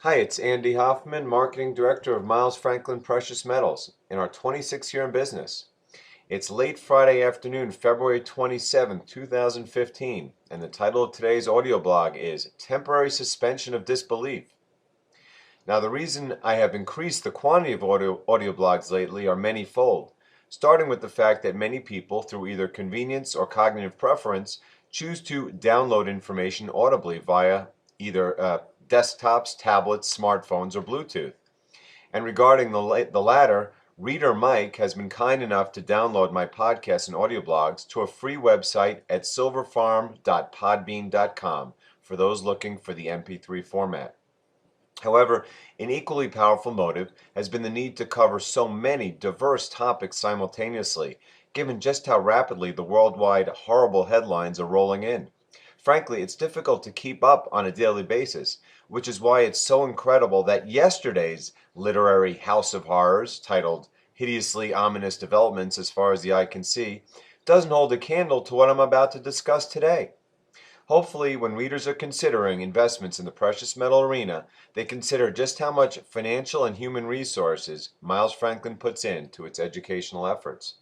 Hi, it's Andy Hoffman, Marketing Director of Miles Franklin Precious Metals, in our 26th year in business. It's late Friday afternoon, February 27th, 2015, and the title of today's audio blog is Temporary Suspension of Disbelief. Now, the reason I have increased the quantity of audio blogs lately are many-fold, starting with the fact that many people, through either convenience or cognitive preference, choose to download information audibly via either desktops, tablets, smartphones, or Bluetooth. And regarding the latter, Reader Mike has been kind enough to download my podcasts and audio blogs to a free website at silverfarm.podbean.com for those looking for the MP3 format. However, an equally powerful motive has been the need to cover so many diverse topics simultaneously, given just how rapidly the worldwide horrible headlines are rolling in. Frankly, it's difficult to keep up on a daily basis, which is why it's so incredible that yesterday's literary house of horrors, titled Hideously Ominous Developments as Far as the Eye Can See, doesn't hold a candle to what I'm about to discuss today. Hopefully, when readers are considering investments in the precious metal arena, they consider just how much financial and human resources Miles Franklin puts into its educational efforts.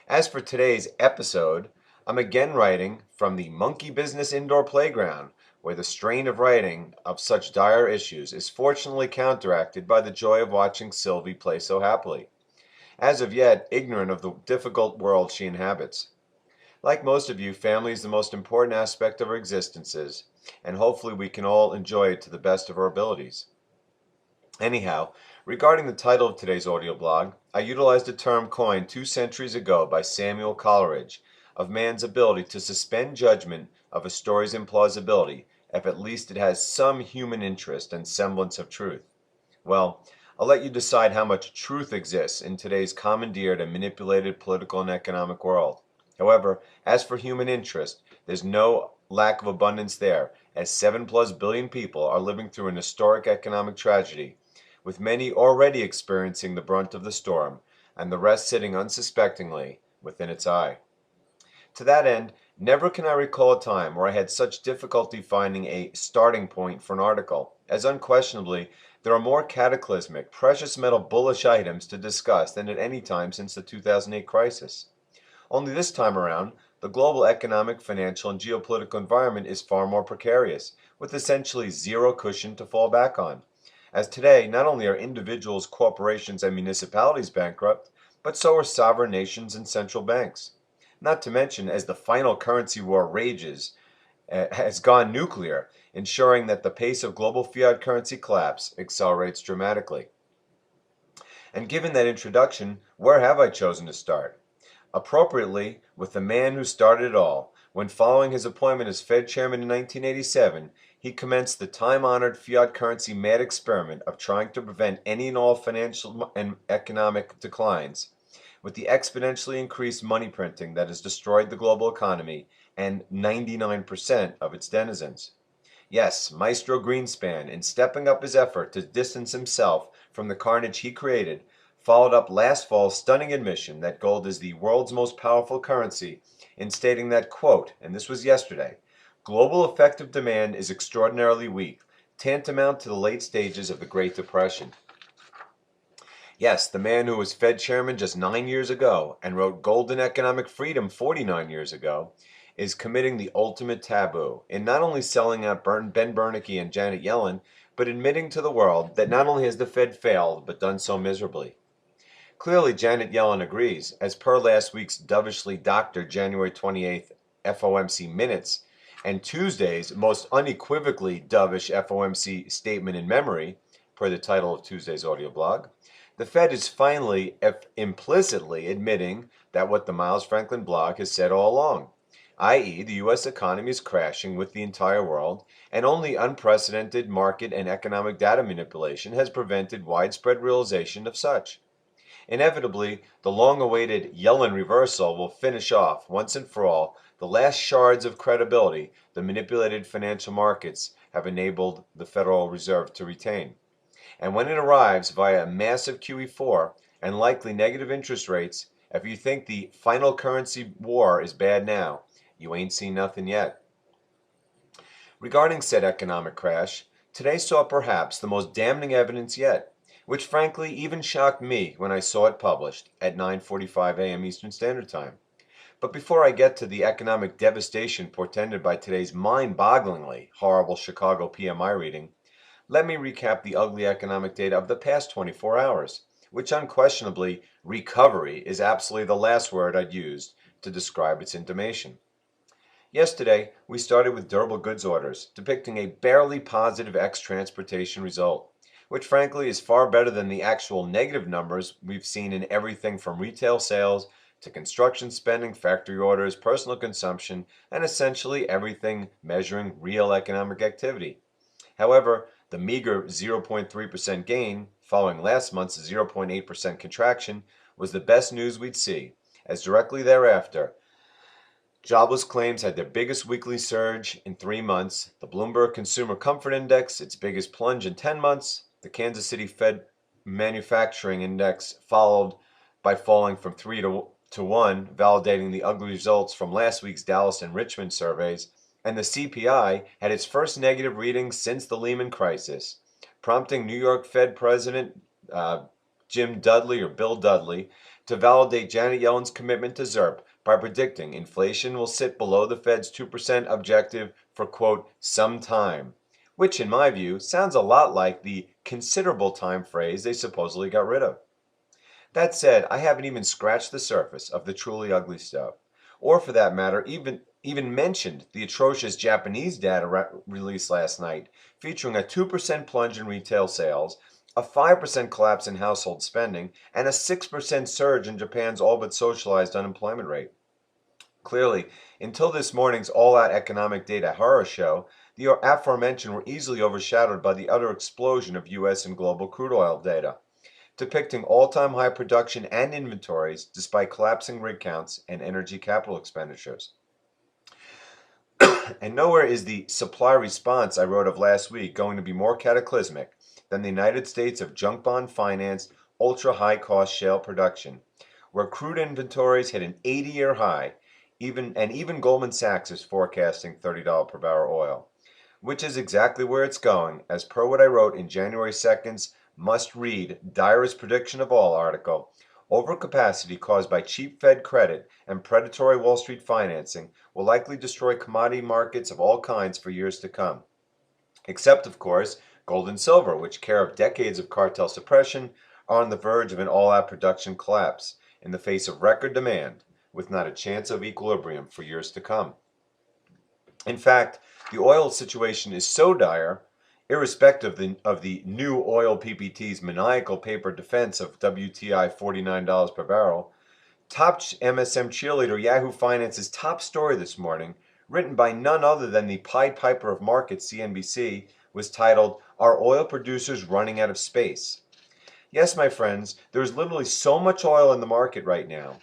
As for today's episode, I'm again writing from the monkey business indoor playground, where the strain of writing of such dire issues is fortunately counteracted by the joy of watching Sylvie play so happily, as of yet ignorant of the difficult world she inhabits. Like most of you, family is the most important aspect of our existences, and hopefully we can all enjoy it to the best of our abilities. Anyhow, regarding the title of today's audio blog, I utilized a term coined 2 centuries ago by Samuel Coleridge of man's ability to suspend judgment of a story's implausibility if at least it has some human interest and semblance of truth. Well, I'll let you decide how much truth exists in today's commandeered and manipulated political and economic world. However, as for human interest, there's no lack of abundance there, as 7+ billion people are living through an historic economic tragedy, with many already experiencing the brunt of the storm, and the rest sitting unsuspectingly within its eye. To that end, never can I recall a time where I had such difficulty finding a starting point for an article, as unquestionably there are more cataclysmic, precious metal bullish items to discuss than at any time since the 2008 crisis. Only this time around, the global economic, financial, and geopolitical environment is far more precarious, with essentially zero cushion to fall back on. As today, not only are individuals, corporations, and municipalities bankrupt, but so are sovereign nations and central banks. Not to mention, as the final currency war rages, has gone nuclear, ensuring that the pace of global fiat currency collapse accelerates dramatically. And given that introduction, where have I chosen to start? Appropriately, with the man who started it all. When following his appointment as Fed chairman in 1987, he commenced the time-honored fiat currency mad experiment of trying to prevent any and all financial and economic declines with the exponentially increased money printing that has destroyed the global economy and 99% of its denizens. Yes, Maestro Greenspan, in stepping up his effort to distance himself from the carnage he created, followed up last fall's stunning admission that gold is the world's most powerful currency in stating that, quote, and this was yesterday, global effective demand is extraordinarily weak, tantamount to the late stages of the Great Depression. Yes, the man who was Fed chairman just 9 years ago and wrote Golden Economic Freedom 49 years ago is committing the ultimate taboo in not only selling out Ben Bernanke and Janet Yellen, but admitting to the world that not only has the Fed failed, but done so miserably. Clearly, Janet Yellen agrees, as per last week's dovishly doctored January 28th FOMC minutes and Tuesday's most unequivocally dovish FOMC statement in memory, per the title of Tuesday's audio blog. The Fed is finally implicitly admitting that what the Miles Franklin blog has said all along, i.e., the U.S. economy is crashing with the entire world, and only unprecedented market and economic data manipulation has prevented widespread realization of such. Inevitably, the long-awaited Yellen reversal will finish off, once and for all, the last shards of credibility the manipulated financial markets have enabled the Federal Reserve to retain. And when it arrives via a massive QE4 and likely negative interest rates, if you think the final currency war is bad now, you ain't seen nothing yet. Regarding said economic crash, Today saw perhaps the most damning evidence yet, which frankly even shocked me when I saw it published at 9:45 a.m. Eastern Standard Time. But before I get to the economic devastation portended by today's mind-bogglingly horrible Chicago PMI reading, let me recap the ugly economic data of the past 24 hours, which unquestionably, recovery is absolutely the last word I'd use to describe its intimation. Yesterday, we started with durable goods orders, depicting a barely positive ex-transportation result, which frankly is far better than the actual negative numbers we've seen in everything from retail sales to construction spending, factory orders, personal consumption, and essentially everything measuring real economic activity. However, the meager 0.3% gain, following last month's 0.8% contraction, was the best news we'd see, as directly thereafter, jobless claims had their biggest weekly surge in 3 months, the Bloomberg Consumer Comfort Index its biggest plunge in 10 months, the Kansas City Fed Manufacturing Index followed by falling from 3 to 1, validating the ugly results from last week's Dallas and Richmond surveys, and the CPI had its first negative reading since the Lehman crisis, prompting New York Fed President Jim Dudley or Bill Dudley to validate Janet Yellen's commitment to ZIRP by predicting inflation will sit below the Fed's 2% objective for, quote, some time, which in my view sounds a lot like the considerable time phrase they supposedly got rid of. That said, I haven't even scratched the surface of the truly ugly stuff, or for that matter, even mentioned the atrocious Japanese data released last night, featuring a 2% plunge in retail sales, a 5% collapse in household spending, and a 6% surge in Japan's all but socialized unemployment rate. Clearly, until this morning's all-out economic data horror show, the aforementioned were easily overshadowed by the utter explosion of U.S. and global crude oil data, depicting all-time high production and inventories despite collapsing rig counts and energy capital expenditures. And nowhere is the supply response I wrote of last week going to be more cataclysmic than the United States of junk bond financed ultra-high-cost shale production, where crude inventories hit an 80-year high, even Goldman Sachs is forecasting $30 per barrel oil, which is exactly where it's going, as per what I wrote in January 2nd's must-read, direst prediction of all article. Overcapacity caused by cheap Fed credit and predatory Wall Street financing will likely destroy commodity markets of all kinds for years to come. Except, of course, gold and silver, which care of decades of cartel suppression, are on the verge of an all-out production collapse in the face of record demand, with not a chance of equilibrium for years to come. In fact, the oil situation is so dire, irrespective of the new oil PPT's maniacal paper defense of WTI $49 per barrel, top MSM cheerleader Yahoo Finance's top story this morning, written by none other than the Pied Piper of markets CNBC, was titled, Are Oil Producers Running Out of Space? Yes, my friends, there is literally so much oil in the market right now,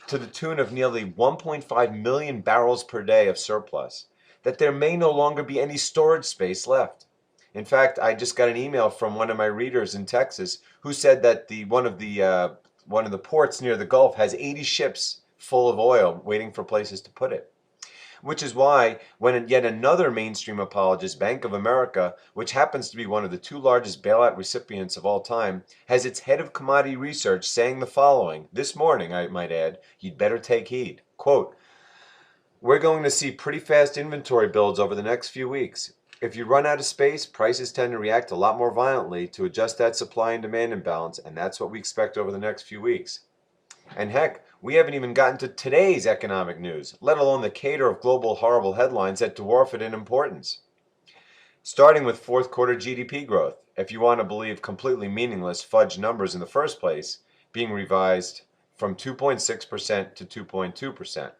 to the tune of nearly 1.5 million barrels per day of surplus, that there may no longer be any storage space left. In fact, I just got an email from one of my readers in Texas who said that one of the ports near the Gulf has 80 ships full of oil waiting for places to put it. Which is why, when yet another mainstream apologist, Bank of America, which happens to be one of the 2 largest bailout recipients of all time, has its head of commodity research saying the following, this morning, I might add, you'd better take heed. Quote, we're going to see pretty fast inventory builds over the next few weeks. If you run out of space, prices tend to react a lot more violently to adjust that supply and demand imbalance, and that's what we expect over the next few weeks. And heck, we haven't even gotten to today's economic news, let alone the cater of global horrible headlines that dwarf it in importance. Starting with fourth quarter GDP growth, if you want to believe completely meaningless fudge numbers in the first place, being revised from 2.6% to 2.2%.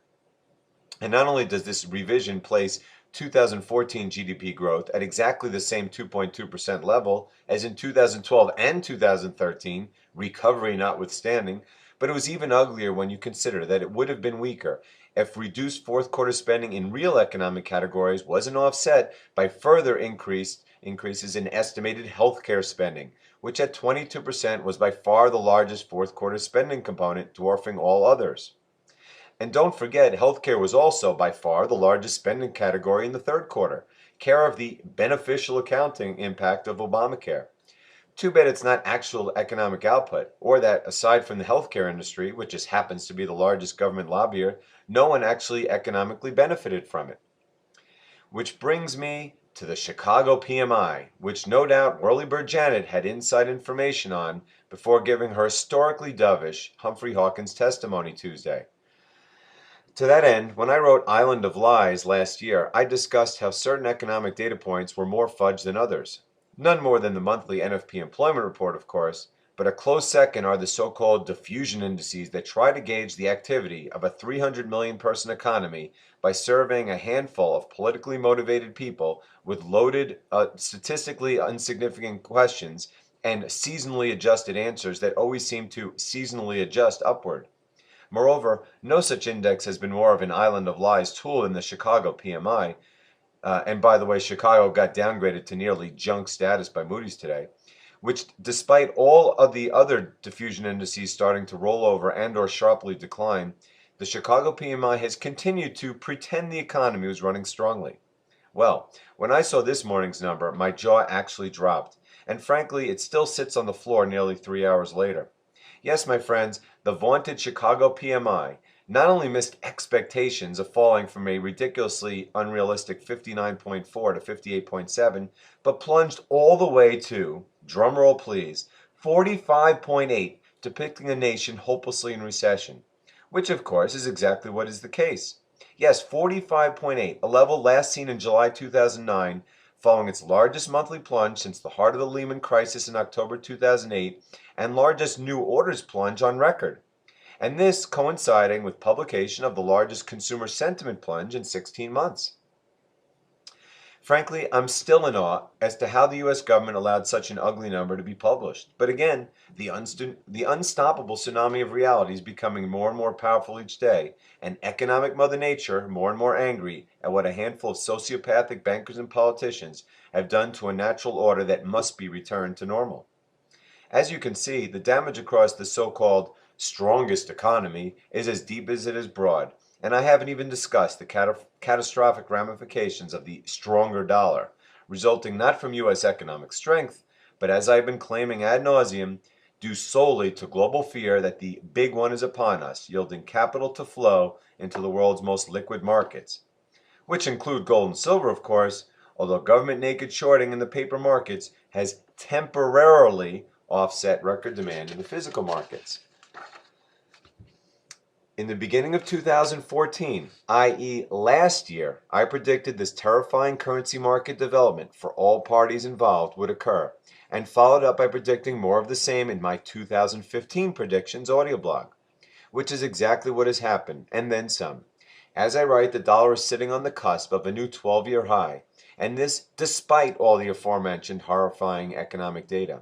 And not only does this revision place 2014 GDP growth at exactly the same 2.2% level as in 2012 and 2013, recovery notwithstanding, but it was even uglier when you consider that it would have been weaker if reduced fourth quarter spending in real economic categories wasn't offset by further increases in estimated healthcare spending, which at 22% was by far the largest fourth quarter spending component, dwarfing all others. And don't forget, healthcare was also by far the largest spending category in the third quarter, care of the beneficial accounting impact of Obamacare. Too bad it's not actual economic output, or that, aside from the healthcare industry, which just happens to be the largest government lobbyer, no one actually economically benefited from it. Which brings me to the Chicago PMI, which no doubt Whirlybird Janet had inside information on before giving her historically dovish Humphrey Hawkins testimony Tuesday. To that end, when I wrote Island of Lies last year, I discussed how certain economic data points were more fudged than others. None more than the monthly NFP employment report, of course, but a close second are the so-called diffusion indices that try to gauge the activity of a 300 million person economy by surveying a handful of politically motivated people with loaded, statistically insignificant questions and seasonally adjusted answers that always seem to seasonally adjust upward. Moreover, no such index has been more of an island of lies tool than the Chicago PMI. And by the way, Chicago got downgraded to nearly junk status by Moody's today, which, despite all of the other diffusion indices starting to roll over and or sharply decline, the Chicago PMI has continued to pretend the economy was running strongly. Well, when I saw this morning's number, my jaw actually dropped, and frankly, it still sits on the floor nearly 3 hours later. Yes, my friends, the vaunted Chicago PMI not only missed expectations of falling from a ridiculously unrealistic 59.4 to 58.7, but plunged all the way to, drumroll please, 45.8, depicting a nation hopelessly in recession, which of course is exactly what is the case. Yes, 45.8, a level last seen in July 2009, following its largest monthly plunge since the heart of the Lehman crisis in October 2008, and largest new orders plunge on record. And this coinciding with publication of the largest consumer sentiment plunge in 16 months. Frankly, I'm still in awe as to how the U.S. government allowed such an ugly number to be published. But again, the unstoppable tsunami of reality is becoming more and more powerful each day, and economic Mother Nature more and more angry at what a handful of sociopathic bankers and politicians have done to a natural order that must be returned to normal. As you can see, the damage across the so-called strongest economy is as deep as it is broad, and I haven't even discussed the catastrophic ramifications of the stronger dollar, resulting not from U.S. economic strength, but as I've been claiming ad nauseum, due solely to global fear that the big one is upon us, yielding capital to flow into the world's most liquid markets, which include gold and silver, of course, although government naked shorting in the paper markets has temporarily offset record demand in the physical markets. In the beginning of 2014, i.e. last year, I predicted this terrifying currency market development for all parties involved would occur, and followed up by predicting more of the same in my 2015 predictions audio blog, which is exactly what has happened, and then some. As I write, the dollar is sitting on the cusp of a new 12-year high, and this despite all the aforementioned horrifying economic data.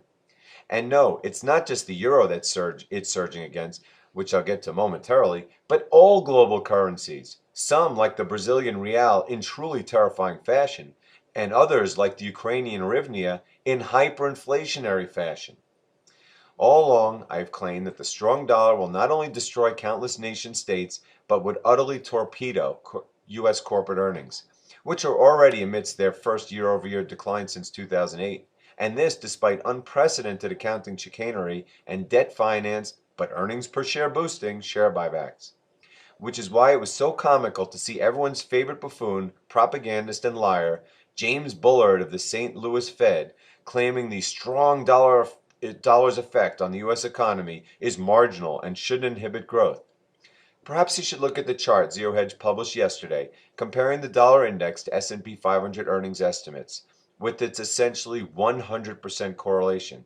And no, it's not just the euro it's surging against, which I'll get to momentarily, but all global currencies, some like the Brazilian real in truly terrifying fashion, and others like the Ukrainian hryvnia in hyperinflationary fashion. All along, I have claimed that the strong dollar will not only destroy countless nation states, but would utterly torpedo U.S. corporate earnings, which are already amidst their first year-over-year decline since 2008, and this despite unprecedented accounting chicanery and debt-financed but earnings per share boosting share buybacks. Which is why it was so comical to see everyone's favorite buffoon, propagandist, and liar, James Bullard of the St. Louis Fed, claiming the strong dollar's effect on the U.S. economy is marginal and shouldn't inhibit growth. Perhaps you should look at the chart ZeroHedge published yesterday, comparing the dollar index to S&P 500 earnings estimates, with its essentially 100% correlation.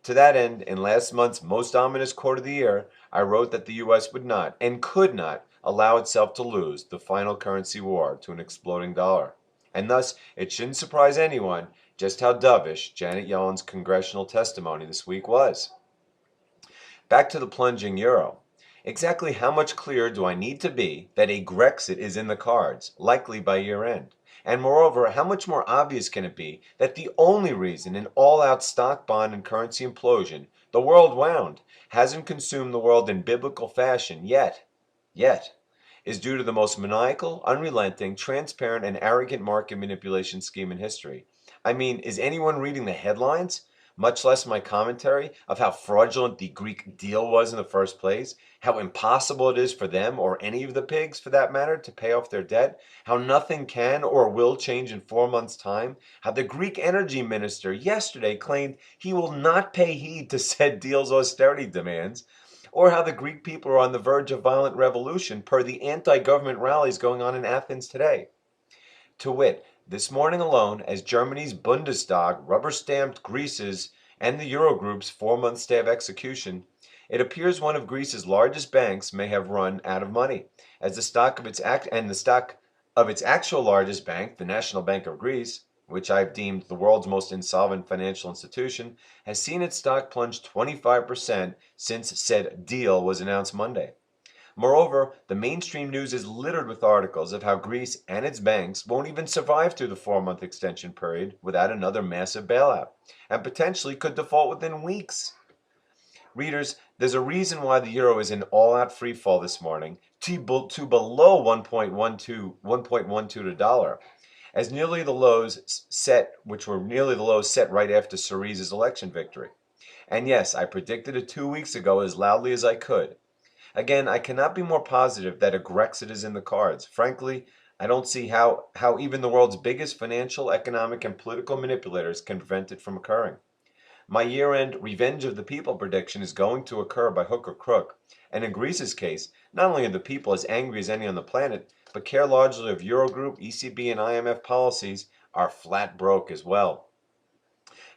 To that end, in last month's most ominous quote of the year, I wrote that the U.S. would not and could not allow itself to lose the final currency war to an exploding dollar. And thus, it shouldn't surprise anyone just how dovish Janet Yellen's congressional testimony this week was. Back to the plunging euro. Exactly how much clearer do I need to be that a Grexit is in the cards, likely by year end? And moreover, how much more obvious can it be that the only reason an all-out stock, bond, and currency implosion, the world wound, hasn't consumed the world in biblical fashion yet? is due to the most maniacal, unrelenting, transparent, and arrogant market manipulation scheme in history. I mean, is anyone reading the headlines, much less my commentary, of how fraudulent the Greek deal was in the first place, how impossible it is for them, or any of the pigs for that matter, to pay off their debt, how nothing can or will change in 4 months' time, how the Greek energy minister yesterday claimed he will not pay heed to said deal's austerity demands, or how the Greek people are on the verge of violent revolution per the anti-government rallies going on in Athens today. To wit, this morning alone, as Germany's Bundestag rubber-stamped Greece's and the Eurogroup's 4-month stay of execution, it appears one of Greece's largest banks may have run out of money, as the stock of its actual largest bank, the National Bank of Greece, which I've deemed the world's most insolvent financial institution, has seen its stock plunge 25% since said deal was announced Monday. Moreover, the mainstream news is littered with articles of how Greece and its banks won't even survive through the 4-month extension period without another massive bailout, and potentially could default within weeks. Readers, there's a reason why the euro is in all-out free fall this morning to below 1.12 to the dollar, as nearly the lows set, which were nearly the lows set right after Syriza's election victory. And yes, I predicted it 2 weeks ago as loudly as I could. Again, I cannot be more positive that a Grexit is in the cards. Frankly, I don't see how even the world's biggest financial, economic, and political manipulators can prevent it from occurring. My year-end revenge of the people prediction is going to occur by hook or crook, and in Greece's case, not only are the people as angry as any on the planet, but care largely of Eurogroup, ECB, and IMF policies are flat broke as well.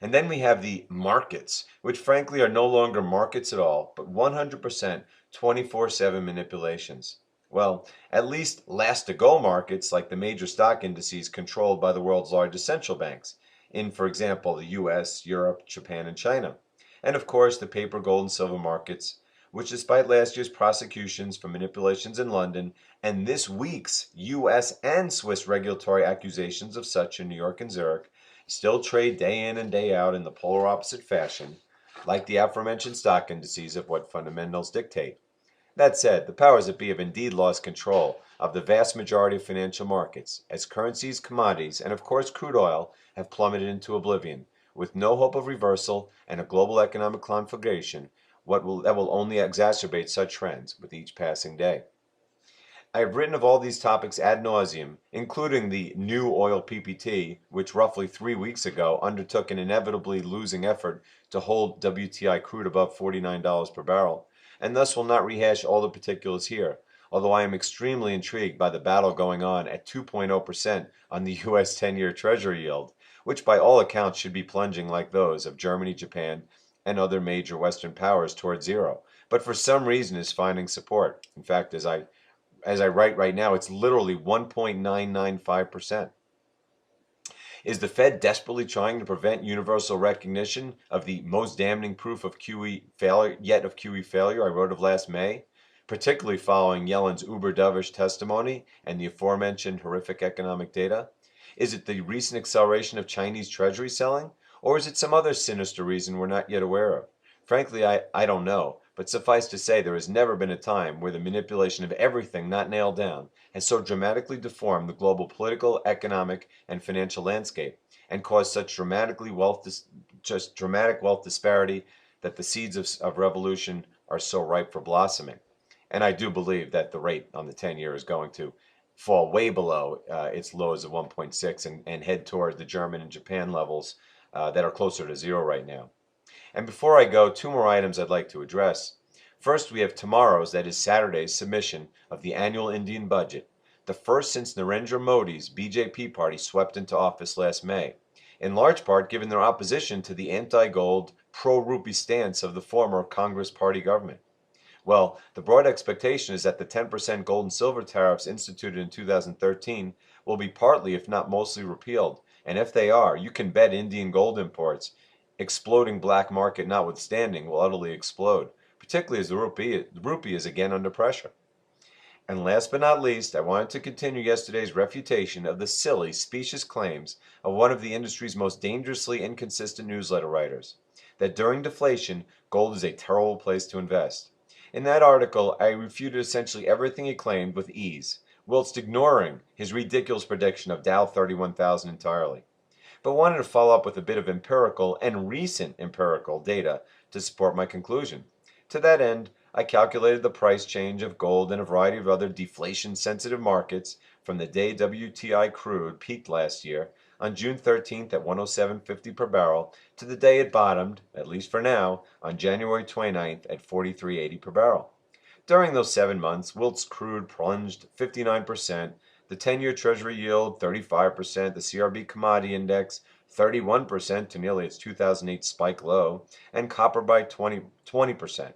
And then we have the markets, which frankly are no longer markets at all, but 100% 24/7 manipulations. Well, at least last-to-go markets like the major stock indices controlled by the world's largest central banks, in, for example, the US, Europe, Japan, and China. And of course, the paper, gold, and silver markets, which despite last year's prosecutions for manipulations in London and this week's US and Swiss regulatory accusations of such in New York and Zurich, still trade day in and day out in the polar opposite fashion, like the aforementioned stock indices of what fundamentals dictate. That said, the powers that be have indeed lost control of the vast majority of financial markets, as currencies, commodities, and of course crude oil have plummeted into oblivion, with no hope of reversal and a global economic conflagration that will only exacerbate such trends with each passing day. I have written of all these topics ad nauseum, including the new oil PPT, which roughly 3 weeks ago undertook an inevitably losing effort to hold WTI crude above $49 per barrel, and thus will not rehash all the particulars here, although I am extremely intrigued by the battle going on at 2.0% on the US 10-year Treasury yield, which by all accounts should be plunging like those of Germany, Japan, and other major Western powers toward zero, but for some reason is finding support. In fact, as I write right now, it's literally 1.995%. Is the Fed desperately trying to prevent universal recognition of the most damning proof of QE failure I wrote of last May, particularly following Yellen's uber dovish testimony and the aforementioned horrific economic data? Is it the recent acceleration of Chinese treasury selling, or is it some other sinister reason we're not yet aware of? Frankly, I don't know, but suffice to say there has never been a time where the manipulation of everything not nailed down has so dramatically deformed the global political, economic, and financial landscape and caused such dramatic wealth disparity that the seeds of revolution are so ripe for blossoming. And I do believe that the rate on the 10-year is going to fall way below its lows of 1.6 and head toward the German and Japan levels that are closer to zero right now. And before I go, two more items I'd like to address. First, we have tomorrow's, that is Saturday's, submission of the annual Indian budget, the first since Narendra Modi's BJP party swept into office last May, in large part given their opposition to the anti-gold, pro-rupee stance of the former Congress party government. Well, the broad expectation is that the 10% gold and silver tariffs instituted in 2013 will be partly, if not mostly, repealed, and if they are, you can bet Indian gold imports, exploding black market notwithstanding, will utterly explode, particularly as the rupee is again under pressure. And last but not least, I wanted to continue yesterday's refutation of the silly, specious claims of one of the industry's most dangerously inconsistent newsletter writers, that during deflation, gold is a terrible place to invest. In that article, I refuted essentially everything he claimed with ease, whilst ignoring his ridiculous prediction of Dow 31,000 entirely, but wanted to follow up with a bit of empirical and recent empirical data to support my conclusion. To that end, I calculated the price change of gold and a variety of other deflation-sensitive markets from the day WTI crude peaked last year on June 13th at 107.50 per barrel to the day it bottomed, at least for now, on January 29th at 43.80 per barrel. During those 7 months, Wilts crude plunged 59%, the 10-year Treasury yield 35%, the CRB commodity index 31% to nearly its 2008 spike low, and copper by 20%.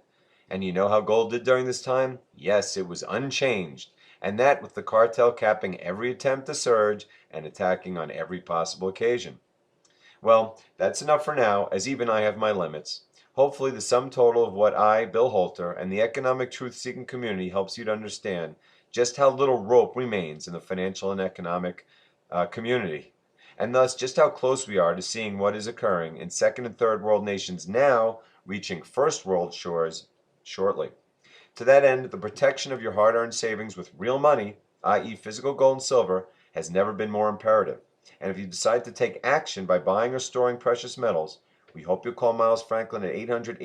And you know how gold did during this time? Yes, it was unchanged, and that with the cartel capping every attempt to surge and attacking on every possible occasion. Well, that's enough for now, as even I have my limits. Hopefully, the sum total of what I, Bill Holter, and the economic truth-seeking community helps you to understand just how little rope remains in the financial and economic community, and thus just how close we are to seeing what is occurring in second and third world nations now reaching first world shores shortly. To that end, the protection of your hard-earned savings with real money, i.e. physical gold and silver, has never been more imperative. And if you decide to take action by buying or storing precious metals, we hope you'll call Miles Franklin at 800